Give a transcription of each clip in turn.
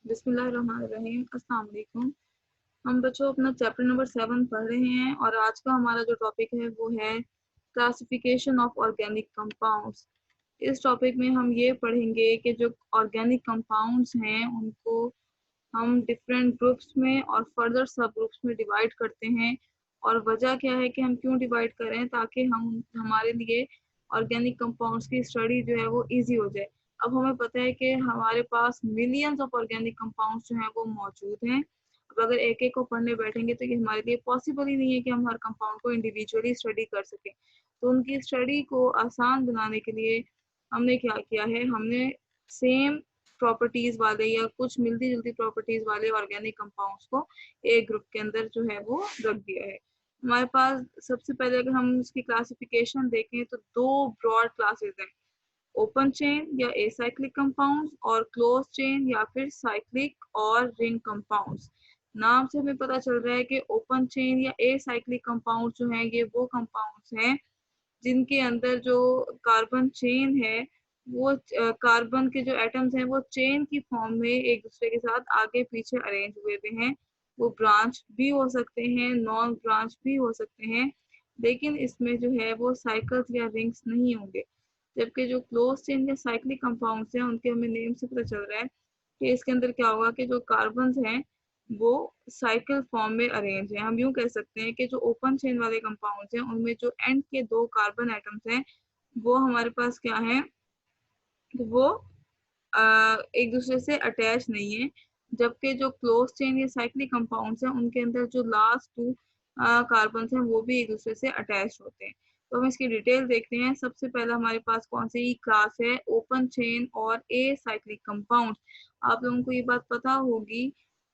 बिस्मिल्लाहिर्रहमानिर्रहीम। अस्सलाम वालेकुम। हम बच्चों अपना चैप्टर नंबर 7 पढ़ रहे हैं और आज का हमारा जो टॉपिक है वो है क्लासिफिकेशन ऑफ ऑर्गेनिक कंपाउंड्स। इस टॉपिक में हम ये पढ़ेंगे कि जो ऑर्गेनिक कंपाउंड्स हैं उनको हम डिफरेंट ग्रुप्स में और फर्दर सब ग्रुप्स में डिवाइड करते हैं। और वजह क्या है कि हम क्यों डिवाइड कर रहे हैं, ताकि हम हमारे लिए ऑर्गेनिक कंपाउंड्स की स्टडी जो है वो इजी हो जाए। अब हमें पता है कि हमारे पास मिलियंस ऑफ ऑर्गेनिक कंपाउंड्स जो हैं वो मौजूद हैं। अब अगर एक एक को पढ़ने बैठेंगे तो ये हमारे लिए पॉसिबल ही नहीं है कि हम हर कंपाउंड को इंडिविजुअली स्टडी कर सकें। तो उनकी स्टडी को आसान बनाने के लिए हमने क्या किया है, हमने सेम प्रॉपर्टीज वाले या कुछ मिलती जुलती प्रॉपर्टीज वाले ऑर्गेनिक कंपाउंड्स को एक ग्रुप के अंदर जो है वो रख दिया है। हमारे पास सबसे पहले अगर हम इसकी क्लासिफिकेशन देखें तो दो ब्रॉड क्लासेस हैं, ओपन चेन या एसाइक्लिक कंपाउंड्स और क्लोज चेन या फिर साइक्लिक और रिंग कंपाउंड्स। नाम से हमें पता चल रहा है कि ओपन चेन या एसाइक्लिक कंपाउंड्स जो हैं ये वो कंपाउंड्स हैं जिनके अंदर जो कार्बन चेन है वो कार्बन के जो एटम्स हैं वो चेन की फॉर्म में एक दूसरे के साथ आगे पीछे अरेंज हुए हुए हैं। वो ब्रांच भी हो सकते हैं, नॉन ब्रांच भी हो सकते हैं, लेकिन इसमें जो है वो साइकिल्स या रिंग्स नहीं होंगे। जबकि जो क्लोज चेन या साइक्लिक कंपाउंड्स हैं उनके हमें नेम से पता चल रहा है कि इसके अंदर क्या होगा कि जो कार्बन हैं वो साइकिल फॉर्म में अरेंज है। हम यूं कह सकते हैं कि जो ओपन चेन वाले कंपाउंड्स हैं उनमें जो एंड के दो कार्बन एटम्स हैं वो हमारे पास क्या है कि वो एक दूसरे से अटैच नहीं है। जबकि जो क्लोज चेन या साइक्लिक कंपाउंड्स हैं उनके अंदर जो लास्ट टू कार्बन हैं वो भी एक दूसरे से अटैच होते हैं। तो हम इसकी डिटेल देखते हैं। सबसे पहला हमारे पास कौन सी क्लास है, ओपन चेन और ए साइक्लिक कंपाउंड। आप लोगों को ये बात पता होगी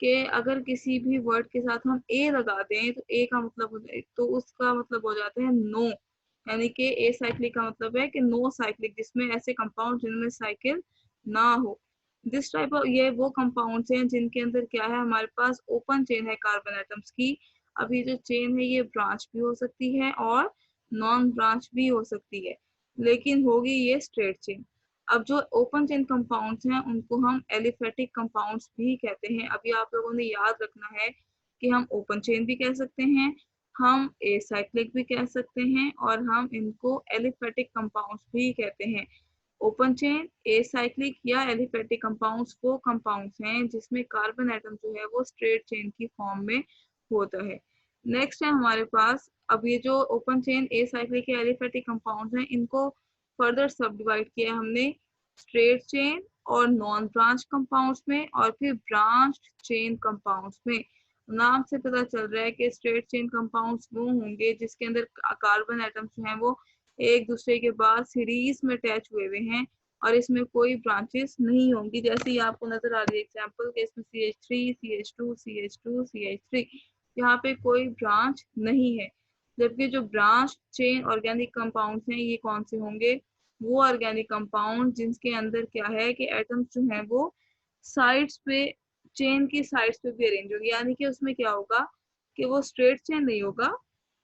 कि अगर किसी भी वर्ड के साथ हम ए लगा दें तो ए का मतलब तो उसका मतलब हो जाता है नो, यानी कि ए साइक्लिक का मतलब है कि नो साइक्लिक, जिसमें ऐसे कंपाउंड जिनमें साइकिल ना हो। दिस टाइप ऑफ ये वो कंपाउंड्स हैं जिनके अंदर क्या है, हमारे पास ओपन चेन है कार्बन एटम्स की। अब ये जो चेन है ये ब्रांच भी हो सकती है और नॉन ब्रांच भी हो सकती है, लेकिन होगी ये स्ट्रेट चेन। अब जो ओपन चेन कंपाउंड्स हैं उनको हम एलिफेटिक कंपाउंड्स भी कहते हैं। अभी आप लोगों ने याद रखना है कि हम ओपन चेन भी कह सकते हैं, हम एसाइक्लिक भी कह सकते हैं और हम इनको एलिफेटिक कंपाउंड्स भी कहते हैं। ओपन चेन, एसाइक्लिक या एलिफेटिक कंपाउंड्स वो कंपाउंड्स हैं जिसमें कार्बन एटम जो है वो स्ट्रेट चेन की फॉर्म में होता है। नेक्स्ट है हमारे पास, अब ये जो ओपन चेन, एसाइक्लिक या एलिफेटिक कंपाउंड्स हैं इनको फर्दर सब डिवाइड किया है हमने स्ट्रेट चेन और नॉन ब्रांच कंपाउंड्स में और फिर ब्रांच चेन कंपाउंड्स में। नाम से पता चल रहा है कि स्ट्रेट चेन कंपाउंड्स वो होंगे जिसके अंदर कार्बन एटम्स जो हैं वो एक दूसरे के बाद सीरीज में अटैच हुए हुए हैं और इसमें कोई ब्रांचेस नहीं होंगी। जैसे ही आपको नजर आ रही है एग्जांपल के इसमें CH3, CH2, CH2, CH3, यहाँ पे कोई ब्रांच नहीं है। जबकि जो ब्रांच चेन ऑर्गेनिक कंपाउंड्स हैं ये कौन से होंगे, वो ऑर्गेनिक कंपाउंड जिनके अंदर क्या है कि एटम्स जो हैं वो साइड्स पे, चेन की साइड्स पे भी अरेंज होगी, यानी कि उसमें क्या होगा कि वो स्ट्रेट चेन नहीं होगा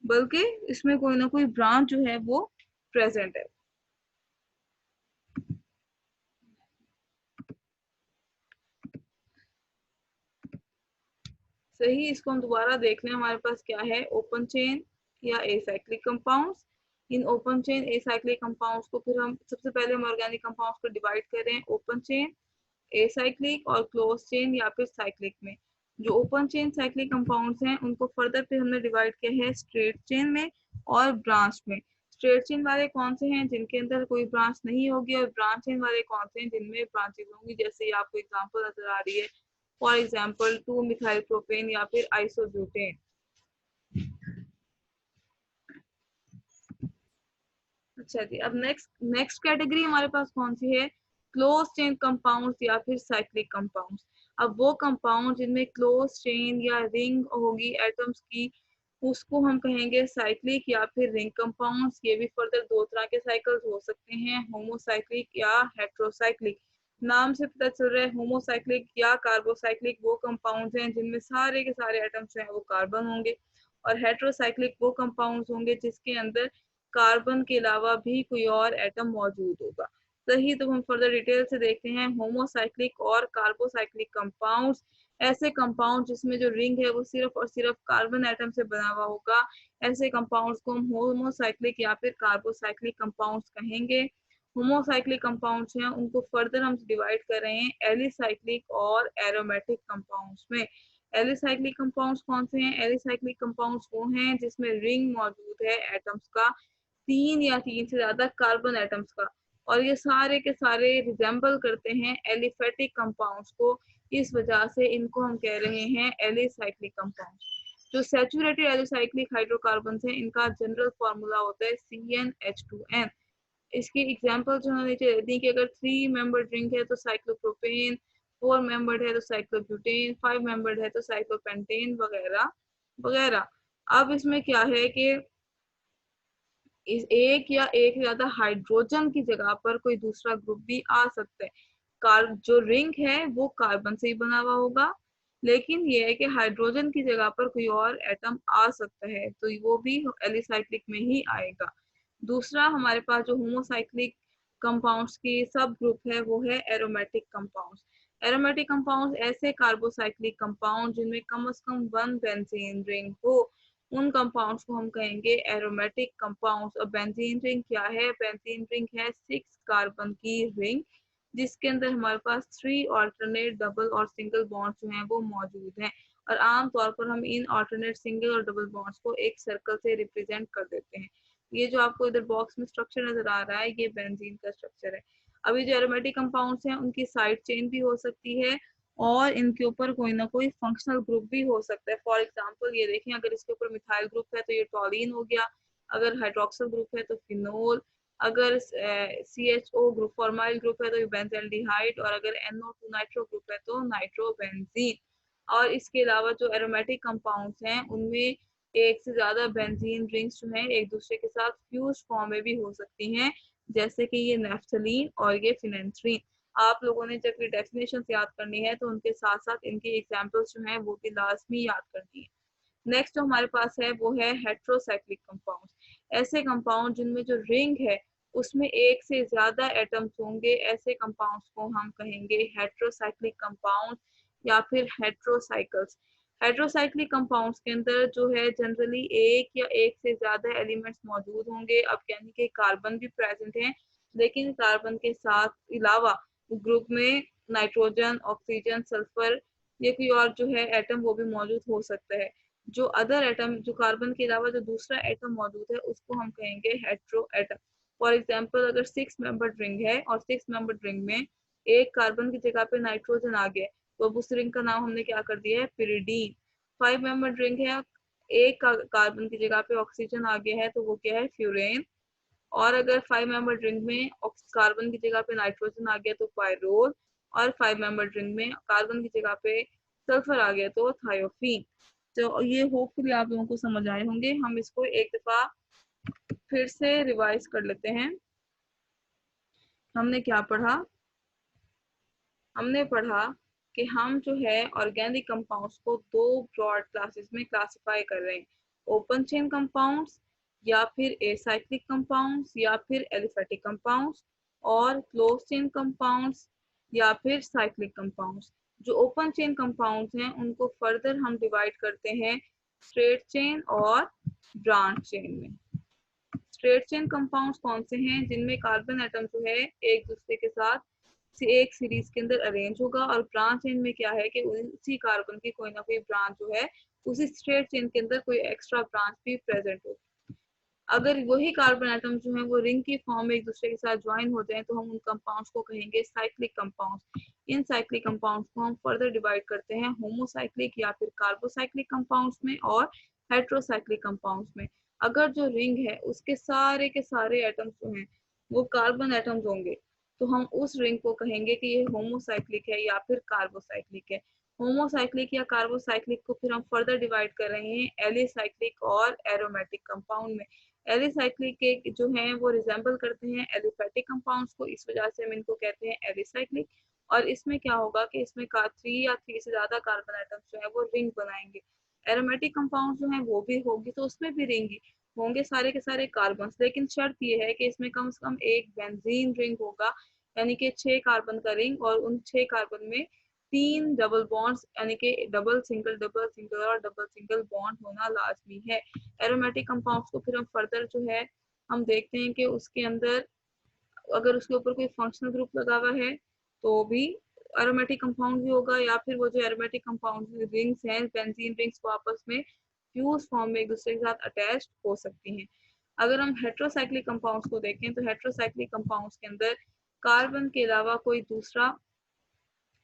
बल्कि इसमें कोई ना कोई ब्रांच जो है वो प्रेजेंट है। सही, इसको हम दोबारा देख लें। हमारे पास क्या है, ओपन चेन या acyclic compounds. In open chain acyclic compounds को फिर हम सबसे पहले हम ऑर्गेनिक कंपाउंड्स को डिवाइड कर रहे हैं ओपन चेन, एसाइक्लिक और क्लोज चेन या फिर साइक्लिक में। जो ओपन चेन साइक्लिक कंपाउंड्स हैं उनको फर्दर फिर हमने डिवाइड किया है स्ट्रेट चेन में और ब्रांच में। स्ट्रेट चेन वाले कौन से हैं जिनके अंदर कोई ब्रांच नहीं होगी, और ब्रांच चेन वाले कौन से हैं जिनमें ब्रांचेस होंगी। जैसे ये आपको एग्जांपल नजर आ रही है, फॉर एग्जांपल 2 मिथाइल प्रोपेन या फिर आइसोब्यूटेन। अच्छा जी, अब नेक्स्ट नेक्स्ट कैटेगरी हमारे पास कौन सी है, क्लोज चेन कंपाउंड्स या फिर साइक्लिक कंपाउंड्स। अब वो कंपाउंड जिनमें क्लोज चेन या रिंग होगी एटम्स की उसको हम कहेंगे साइक्लिक या फिर रिंग कंपाउंड्स। ये भी फर्दर दो तरह के साइकिल्स हो सकते हैं, होमोसाइक्लिक या हेट्रोसाइक्लिक। नाम से पता चल रहा है होमोसाइक्लिक या कार्बोसाइक्लिक वो कंपाउंड्स हैं जिनमें सारे के सारे एटम्स हैं वो कार्बन होंगे, और हेट्रोसाइक्लिक वो कंपाउंड्स होंगे जिसके अंदर कार्बन के अलावा भी कोई और एटम मौजूद होगा। सही। तो हम फर्दर डिटेल से देखते हैं होमोसाइक्लिक और कार्बोसाइक्लिक कंपाउंड्स। ऐसे कंपाउंड जिसमें जो रिंग है वो सिर्फ और सिर्फ कार्बन एटम से बना हुआ होगा, ऐसे कंपाउंड्स को हम होमोसाइक्लिक या फिर कार्बोसाइक्लिक कंपाउंड्स कहेंगे। होमोसाइक्लिक कंपाउंड्स हैं उनको फर्दर हम डिवाइड कर रहे हैं एलिसाइक्लिक और एरोमेटिक कंपाउंड्स में। एलिसाइक्लिक कंपाउंड्स कौन से हैं? एलिसाइक्लिक कंपाउंड्स वो हैं जिसमें रिंग मौजूद है एटम्स का, 3 या 3 से ज्यादा कार्बन एटम्स का, और ये सारे के सारे रिजेंबल करते हैं एलिफेटिक कंपाउंड्स को। इस वजह से इनको हम कह रहे हैं एलिसाइक्लिक कंपाउंड्स। जो सैचुरेटेड एलिसाइक्लिक हाइड्रोकार्बन है इनका जनरल फॉर्मूला होता है CnH2n। इसकी एग्जांपल जो हमने नीचे दी कि अगर 3 मेंबर ड्रिंक है तो साइक्लोप्रोपेन, 4 मेंबर्ड है तो साइक्लोब्यूटेन, 5 मेंबर्ड है तो साइक्लोपेंटेन वगैरह वगैरह। अब इसमें क्या है कि इस एक या एक से ज्यादा हाइड्रोजन की जगह पर कोई दूसरा ग्रुप भी आ सकता है। कार जो रिंग है वो कार्बन से ही बना हुआ होगा, लेकिन ये है कि हाइड्रोजन की जगह पर कोई और एटम आ सकता है, तो वो भी एलिसाइक्लिक में ही आएगा। दूसरा हमारे पास जो होमोसाइक्लिक कंपाउंड्स की सब ग्रुप है वो है एरोमेटिक कंपाउंड्स। एरोमेटिक कंपाउंड्स ऐसे कार्बोसाइक्लिक कंपाउंड जिनमें कम से कम 1 बेंजीन रिंग हो, उन कंपाउंड्स को हम कहेंगे एरोमेटिक कंपाउंड्स। और बेंजीन रिंग क्या है? बेंजीन रिंग है 6 कार्बन की रिंग जिसके अंदर हमारे पास 3 ऑल्टरनेट डबल और सिंगल बॉन्ड्स जो हैं वो मौजूद हैं। और आमतौर पर हम इन ऑल्टरनेट सिंगल और डबल बॉन्ड्स को एक सर्कल से रिप्रेजेंट कर देते हैं। ये जो आपको इधर बॉक्स में स्ट्रक्चर नजर आ रहा है ये बेंजीन का स्ट्रक्चर है। अभी जो एरोमेटिक कंपाउंड्स हैं उनकी साइड चेन भी हो सकती है और इनके ऊपर कोई ना कोई फंक्शनल ग्रुप भी हो सकता है। फॉर एग्जांपल ये देखें, अगर इसके ऊपर मिथाइल ग्रुप है तो ये टॉलिन हो गया, अगर हाइड्रोक्सिल ग्रुप है तो फिनोल, अगर CHO ग्रुप फॉर्माइल ग्रुप है तो ये बेंजल्डिहाइड, और अगर NO2 नाइट्रो ग्रुप है तो नाइट्रोबेंजीन। और इसके अलावा जो एरोमेटिक कंपाउंड्स हैं उनमें एक से ज्यादा बेंजीन रिंग्स जो हैं एक दूसरे के साथ फ्यूज फॉर्म में भी हो सकती हैं, जैसे कि ये नेफ्थलीन और ये फिनेंथ्रीन। आप लोगों ने जब ये डेफिनेशन याद करनी है तो उनके साथ साथ इनके एग्जाम्पल्स जो हैं वो भी लाजमी याद करनी है। नेक्स्ट जो हमारे पास है वो है हेट्रोसाइक्लिक कंपाउंड्स। ऐसे कंपाउंड जिनमें जो रिंग है उसमें एक से ज्यादा एटम्स होंगे, ऐसे कंपाउंड्स को हम कहेंगे हेट्रोसाइक्लिक कंपाउंड या फिर हेट्रोसाइकल्स। हेट्रोसाइक्लिक कंपाउंड्स के अंदर जो है जनरली एक या एक से ज्यादा एलिमेंट्स मौजूद होंगे। अब यानी कि कार्बन भी प्रेजेंट है, लेकिन कार्बन के साथ अलावा ग्रुप में नाइट्रोजन, ऑक्सीजन, सल्फर, ये कोई और जो है एटम वो भी मौजूद हो सकता है। जो अदर एटम, जो कार्बन के अलावा जो दूसरा एटम मौजूद है उसको हम कहेंगे हेट्रो एटम। फॉर एग्जांपल अगर 6 मेंबर रिंग है और 6 मेंबर रिंग में एक कार्बन की जगह पे नाइट्रोजन आ गया तो अब उस रिंग का नाम हमने क्या कर दिया है? पिरिडीन। 5 मेंबर रिंग है, एक कार्बन की जगह पे ऑक्सीजन आ गया है तो वो क्या है? फ्यूरेन। और अगर 5 मेंबर रिंग में कार्बन की जगह पे नाइट्रोजन आ गया तो पायरोल, और 5 मेंबर रिंग में कार्बन की जगह पे सल्फर आ गया तो थायोफीन। तो ये होपफुली आप लोगों को समझ आए होंगे। हम इसको एक दफा फिर से रिवाइज कर लेते हैं। हमने क्या पढ़ा? हमने पढ़ा कि हम जो है ऑर्गेनिक कंपाउंड्स को दो ब्रॉड क्लासेस में क्लासिफाई कर रहे हैं, ओपन चेन कंपाउंड्स या फिर एसाइक्लिक कंपाउंड्स या फिर एलिफेटिक कंपाउंड्स, और क्लोज चेन कंपाउंड्स या फिर साइक्लिक कंपाउंड्स। जो ओपन चेन कंपाउंड्स हैं उनको फर्दर हम डिवाइड करते हैं स्ट्रेट चेन और ब्रांच चेन में। स्ट्रेट चेन कंपाउंड्स कौन से हैं? जिनमें कार्बन एटम जो है एक दूसरे के साथ एक सीरीज के अंदर अरेंज होगा, और ब्रांच चेन में क्या है कि उसी कार्बन की कोई ना कोई ब्रांच जो है उसी स्ट्रेट चेन के अंदर कोई एक्स्ट्रा ब्रांच भी प्रेजेंट हो। अगर वही कार्बन एटम जो है वो रिंग की फॉर्म में एक दूसरे के साथ ज्वाइन होते हैं तो हम उन कंपाउंड्स को कहेंगे साइक्लिक कंपाउंड्स। इन साइक्लिक कंपाउंड्स को हम फर्दर डिवाइड करते हैं होमोसाइक्लिक या फिर कार्बोसाइक्लिक कंपाउंड्स में और हेट्रोसाइक्लिक कंपाउंड्स में। अगर जो रिंग है उसके सारे के सारे एटम्स जो हैं वो कार्बन एटम्स होंगे तो हम उस रिंग को कहेंगे कि ये होमोसाइक्लिक है या फिर कार्बोसाइक्लिक है। होमोसाइक्लिक या कार्बोसाइक्लिक को फिर हम फर्दर डिवाइड कर रहे हैं एलिसाइक्लिक और एरोमेटिक कंपाउंड में। एलिसाइक्लिक के जो हैं वो रिजेंबल करते हैं एलिफेटिक कंपाउंड्स को, इस वजह से हम इनको कहते हैं एलिसाइक्लिक। और इसमें क्या होगा कि इसमें 3 या 3 से ज्यादा कार्बन एटम्स जो है वो रिंग बनाएंगे। एरोमेटिक कंपाउंड जो है वो भी होगी तो उसमें भी रिंग होंगे सारे के सारे कार्बन, लेकिन शर्त ये है कि इसमें कम से कम एक बेंजीन रिंग होगा यानी कि 6 कार्बन का रिंग और उन 6 कार्बन में 3 डबल बॉन्ड्स यानी कि डबल सिंगल और डबल सिंगल बॉन्ड होना लाजमी है। एरोमेटिक कंपाउंड्स को फिर हम फर्दर जो है हम देखते हैं कि उसके अंदर अगर उसके ऊपर कोई फंक्शनल ग्रुप लगा हुआ है तो भी एरोमेटिक कंपाउंड भी होगा, या फिर वो जो एरोमेटिक कंपाउंड रिंग्स हैं बेंजीन रिंग्स वो आपस में फ्यूज फॉर्म में एक दूसरे के साथ अटैच हो सकती हैं। अगर हम हेट्रोसाइक्लिक कंपाउंड्स को देखें तो हेट्रोसाइक्लिक कंपाउंड्स के अंदर कार्बन के अलावा कोई दूसरा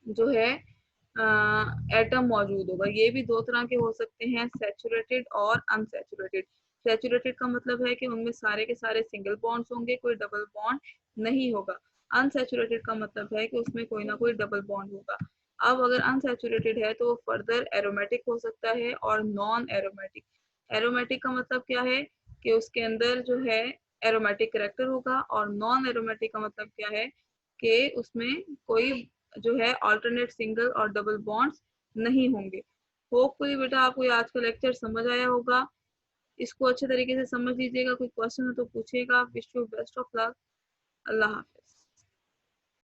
जो है एटम मौजूद होगा। ये भी दो तरह के हो सकते हैं, सैचुरेटेड और अनसैचुरेटेड। सैचुरेटेड का मतलब है कि उनमें सारे के सारे सिंगल बॉन्ड्स होंगे, कोई डबल बॉन्ड नहीं होगा। अनसैचुरेटेड का मतलब है कि उसमें कोई ना कोई डबल बॉन्ड होगा। अब अगर अनसैचुरेटेड है तो वो फर्दर एरोमेटिक हो सकता है और नॉन एरोमेटिक। एरोमेटिक का मतलब क्या है कि उसके अंदर जो है एरोमेटिक करेक्टर होगा, और नॉन एरोमेटिक का मतलब क्या है कि उसमें कोई जो है अल्टरनेट सिंगल और डबल बॉन्ड्स नहीं होंगे। होपफुली बेटा आपको ये आज का लेक्चर समझ आया होगा। इसको अच्छे तरीके से समझ लीजिएगा, कोई क्वेश्चन हो तो पूछिएगा। Wish you best of luck. Allah Hafiz.